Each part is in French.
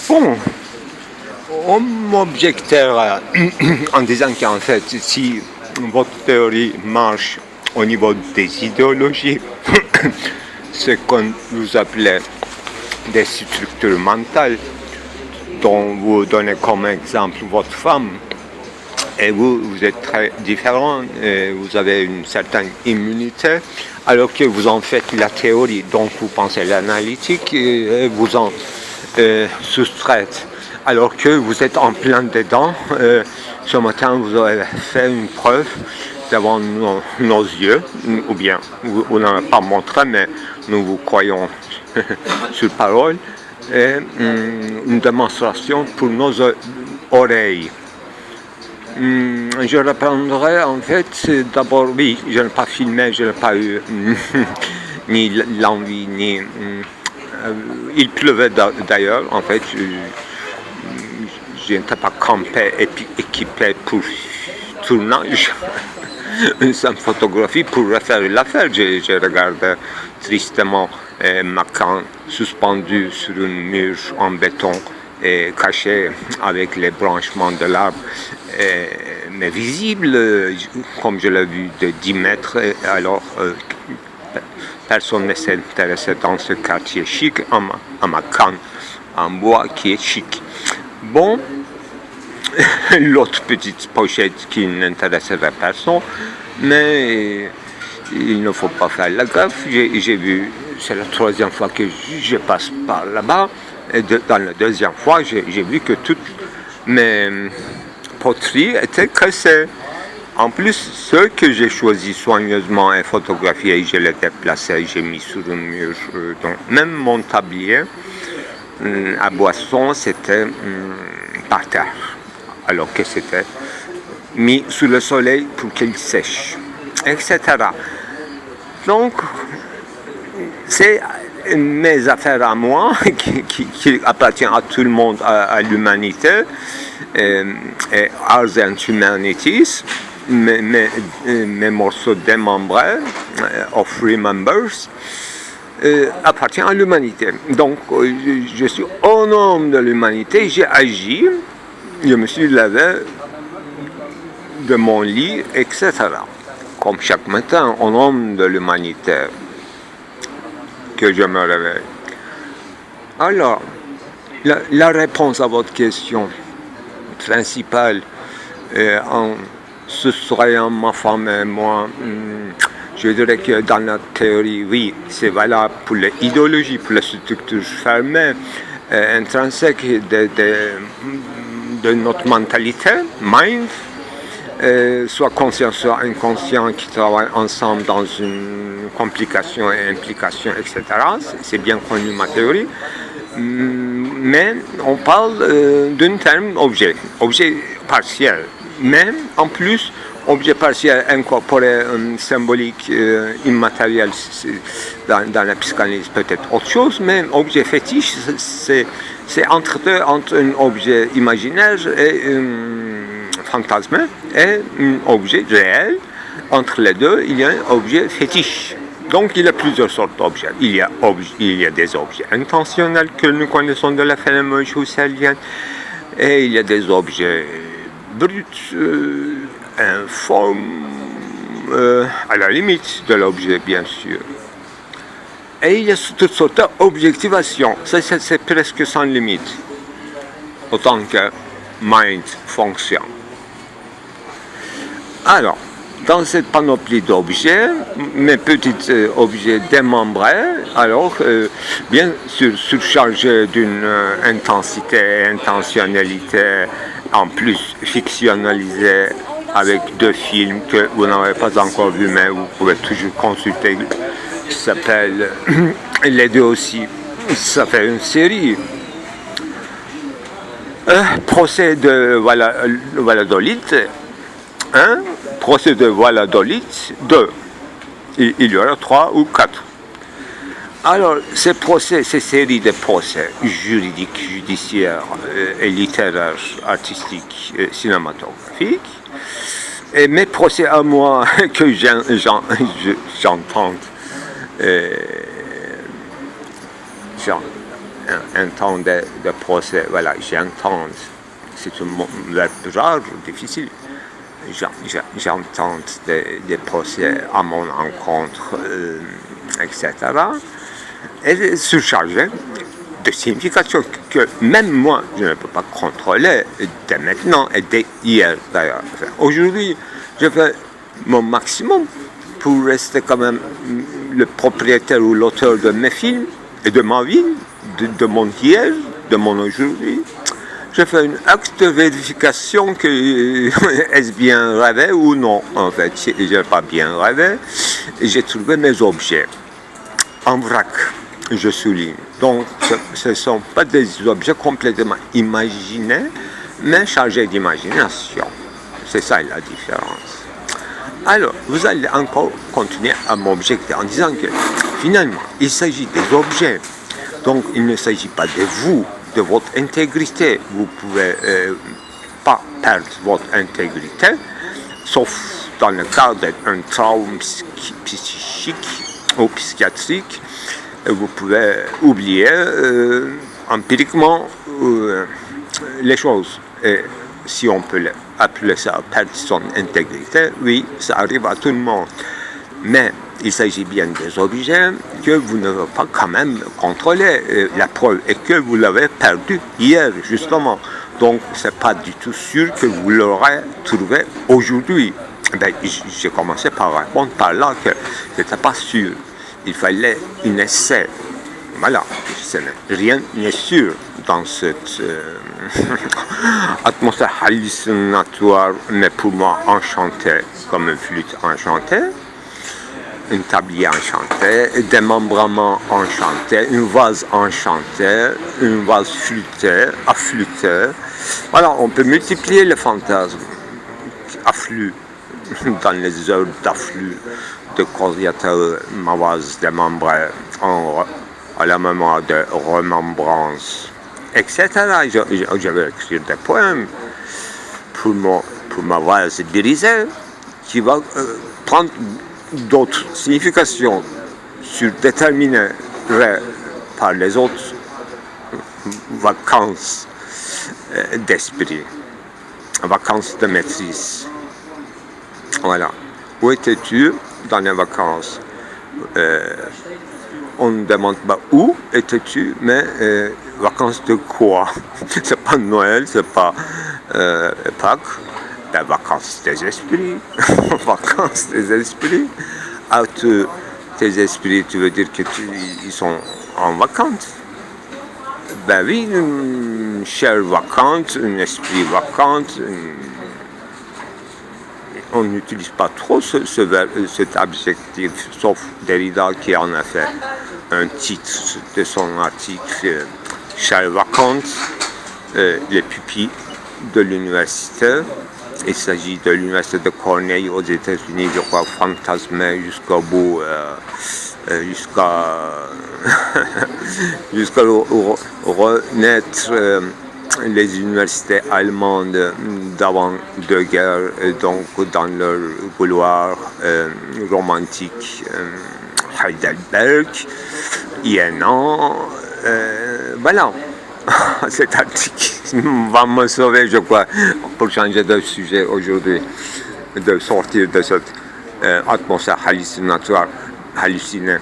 Bon, on m'objectera en disant qu'en fait, si votre théorie marche au niveau des idéologies, ce qu'on vous appelait des structures mentales, dont vous donnez comme exemple votre femme, et vous êtes très différent, et vous avez une certaine immunité, alors que vous en faites la théorie, donc vous pensez l'analytique, et vous en soustraites, alors que vous êtes en plein dedans. Ce matin, vous avez fait une preuve devant nos yeux, ou bien vous n'en avez pas montré, mais nous vous croyons sur parole, et une démonstration pour nos oreilles. Je reprendrai en fait, d'abord, oui, je n'ai pas filmé, je n'ai pas eu ni l'envie, ni... il pleuvait d'ailleurs, en fait, je n'étais pas campé, équipé pour tournage, une simple photographie pour refaire l'affaire. Je regardais tristement ma canne suspendue sur un mur en béton et caché avec les branchements de l'arbre, mais visible, comme je l'ai vu, de 10 mètres. Alors, personne ne s'intéressait dans ce quartier chic à ma canne en bois qui est chic. Bon, l'autre petite pochette qui n'intéresserait personne, mais il ne faut pas faire la gaffe. J'ai vu, c'est la troisième fois que je passe par là-bas, et dans la deuxième fois, j'ai vu que toutes mes poteries étaient cassées. En plus, ceux que j'ai choisis soigneusement et photographiés, je les déplacés, j'ai mis sur un mur. Donc, même mon tablier à boisson, c'était par terre, alors que c'était mis sous le soleil pour qu'il sèche, etc. Donc, c'est mes affaires à moi, qui appartiennent à tout le monde, à l'humanité, et Arts and Humanities. Mes morceaux démembrés, of Remembers, appartient à l'humanité. Donc, je suis au nom de l'humanité, j'ai agi, je me suis levé de mon lit, etc. Comme chaque matin, au nom de l'humanité, que je me réveille. Alors, la réponse à votre question principale, en soustrayant ma femme et moi, je dirais que dans la théorie, oui, c'est valable pour l'idéologie, pour les structures fermées, intrinsèques de notre mentalité, mind, soit conscient, soit inconscient, qui travaillent ensemble dans une complication et implication, etc. C'est bien connu ma théorie. Mais on parle d'un terme objet partiel. Mais en plus, objet partiel incorporé, symbolique, immatériel, dans la psychanalyse peut-être autre chose, mais objet fétiche, c'est entre un objet imaginaire et fantasmé et un objet réel. Entre les deux, il y a un objet fétiche. Donc, il y a plusieurs sortes d'objets. Il y a des objets intentionnels que nous connaissons de la phénoménologie husserlienne, et il y a des objets bruts, informes, à la limite de l'objet, bien sûr. Et il y a toutes sortes d'objectivations. Ça, c'est presque sans limite, autant que mind fonctionne. Alors, dans cette panoplie d'objets, mes petits objets démembrés, alors bien sûr surchargés d'une intensité et intentionnalité, en plus fictionnalisés avec 2 films que vous n'avez pas encore vus, mais vous pouvez toujours consulter, qui s'appelle les 2 aussi. Ça fait une série. Procès de Valladolid, procès de Valladolid 2. Il y aura 3 ou 4. Alors, ces séries de procès juridiques, judiciaires et littéraires, artistiques, cinématographiques, et mes procès à moi que j'entends, un temps de procès. Voilà, j'entends. C'est un verbe rare, difficile. J'entends des procès à mon encontre, etc. Et surchargé de signification que même moi, je ne peux pas contrôler dès maintenant et dès hier d'ailleurs. Aujourd'hui, je fais mon maximum pour rester quand même le propriétaire ou l'auteur de mes films et de ma vie, de mon hier, de mon aujourd'hui. Je fais une acte de vérification que est-ce bien rêvé ou non. En fait, je n'ai pas bien rêvé. J'ai trouvé mes objets en vrac, je souligne. Donc, ce ne sont pas des objets complètement imaginés, mais chargés d'imagination. C'est ça la différence. Alors, vous allez encore continuer à m'objecter en disant que finalement, il s'agit des objets. Donc, il ne s'agit pas de vous, de votre intégrité. Vous ne pouvez pas perdre votre intégrité, sauf dans le cas d'un trauma psychique ou psychiatrique. Vous pouvez oublier empiriquement les choses. Et si on peut appeler ça perdre son intégrité, oui, ça arrive à tout le monde. Mais il s'agit bien des objets que vous ne pouvez pas quand même contrôler. La preuve est que vous l'avez perdu hier, justement. Donc, ce n'est pas du tout sûr que vous l'aurez trouvé aujourd'hui. Ben, j'ai commencé par répondre par là que ce n'était pas sûr. Il fallait un essai. Voilà, rien n'est sûr dans cette atmosphère hallucinatoire, mais pour moi enchantée, comme une flûte enchantée, un tablier enchanté, un démembrement enchanté, une vase enchantée, une vase flûtée, afflûtée. Voilà, on peut multiplier les fantasmes qui affluent dans les heures d'afflux de Coriatel, ma vase démembrée à la mémoire de remembrance, etc. Je vais écrire des poèmes pour ma vase brisée qui va prendre d'autres significations surdéterminées par les autres vacances d'esprit, vacances de maîtrise. Voilà. Où étais-tu dans les vacances? On ne demande pas où étais-tu, mais vacances de quoi? C'est pas Noël, c'est pas Pâques. Les vacances des esprits, vacances des esprits. Ah, tes esprits, tu veux dire qu'ils sont en vacances? Ben oui, une chair vacante, un esprit vacante. On n'utilise pas trop cet adjectif, sauf Derrida qui en a fait un titre de son article chair vacante, les pupilles de l'université. Il s'agit de l'université de Cornell aux États-Unis, je crois, fantasmé jusqu'au bout, jusqu'à renaître les universités allemandes d'avant-deux-guerres, donc dans leur couloir romantique, Heidelberg, Iénan, voilà. Cet article va me sauver, je crois, pour changer de sujet aujourd'hui, de sortir de cette atmosphère hallucinatoire, hallucinée.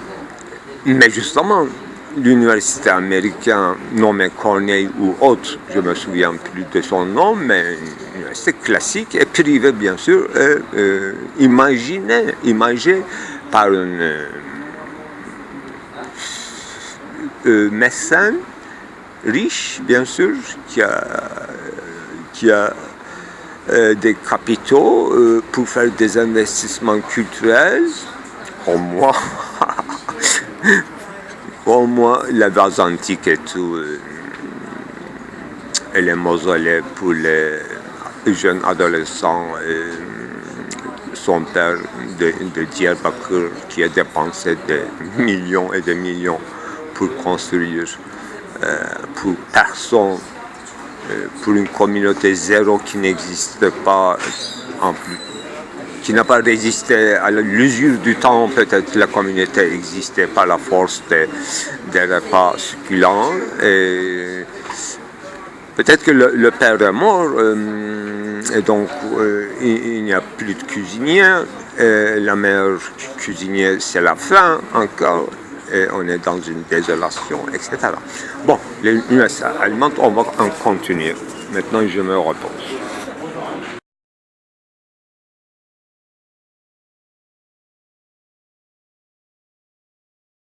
Mais justement, l'université américaine nommée Cornell ou autre, je ne me souviens plus de son nom, mais une université classique et privée bien sûr, imagée par un mécène riche, bien sûr, qui a des capitaux pour faire des investissements culturels, au moins la vase antique et tout, et les mausolées pour les jeunes adolescents, son père de Diyarbakır qui a dépensé des millions et des millions pour construire pour personne, pour une communauté zéro qui n'existe pas, en plus qui n'a pas résisté à l'usure du temps. Peut-être la communauté existait par la force des repas succulents. Et peut-être que le père est mort, et donc il n'y a plus de cuisinier. Et la meilleure cuisinier, c'est la faim encore. Et on est dans une désolation, etc. Bon, les USA allemandes, on va en continuer. Maintenant, je me repose.